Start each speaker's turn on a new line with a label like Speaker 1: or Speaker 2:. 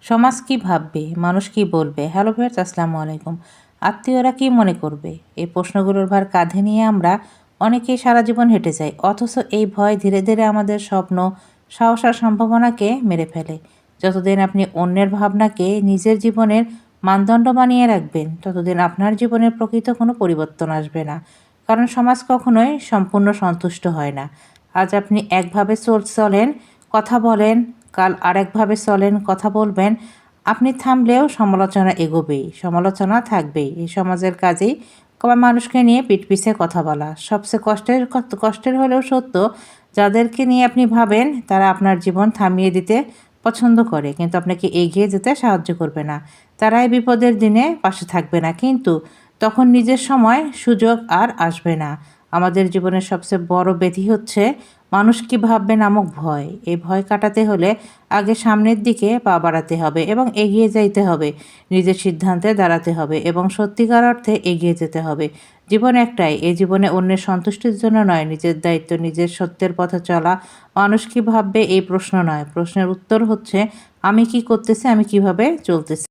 Speaker 1: সমাজ কি ভাববে, মানুষ কি বলবে? হ্যালো ভিউয়ার্স, আসসালামু আলাইকুম। আত্মীয়রা কি মনে করবে? এই প্রশ্নগুলোর ভার কাঁধে নিয়ে আমরা অনেকেই সারা জীবন হেঁটে যাই, অথচ এই ভয় ধীরে ধীরে আমাদের স্বপ্ন, সাহস আর সম্ভাবনাকে মেরে ফেলে। যতদিন আপনি অন্যের ভাবনাকে নিজের জীবনের মানদণ্ড বানিয়ে রাখবেন, ততদিন আপনার জীবনের প্রকৃত কোনো পরিবর্তন আসবে না। কারণ সমাজ কখনোই সম্পূর্ণ সন্তুষ্ট হয় না। আজ আপনি একভাবে চলেন, কথা বলেন, কাল আরেকভাবে চলেন, কথা বলবেন। আপনি থামলেও সমালোচনা এগোবেই, সমালোচনা থাকবেই। এই সমাজের কাজেই মানুষকে নিয়ে পিঠ পিছে কথা বলা। সবচেয়ে কষ্টের হলেও সত্য, যাদেরকে নিয়ে আপনি ভাবেন তারা আপনার জীবন থামিয়ে দিতে পছন্দ করে, কিন্তু আপনাকে এগিয়ে যেতে সাহায্য করবে না। তারাই বিপদের দিনে পাশে থাকবে না, কিন্তু তখন নিজের সময়, সুযোগ আর আসবে না। আমাদের জীবনের সবচেয়ে বড় ব্যাধি হচ্ছে মানুষ কি ভাববে নামক ভয়। এই ভয় কাটাতে হলে আগে সামনের দিকে পা বাড়াতে হবে এবং এগিয়ে যাইতে হবে। নিজের সিদ্ধান্তে দাঁড়াতে হবে এবং সত্যিকার অর্থে এগিয়ে যেতে হবে। জীবন একটাই, এই জীবনে অন্যের সন্তুষ্টির জন্য নয়, নিজের দায়িত্ব, নিজের সত্যের পথে চলা। মানুষ কি ভাববে এই প্রশ্ন নয়, প্রশ্নের উত্তর হচ্ছে আমি কি করতেছি, আমি কিভাবে চলতেছি।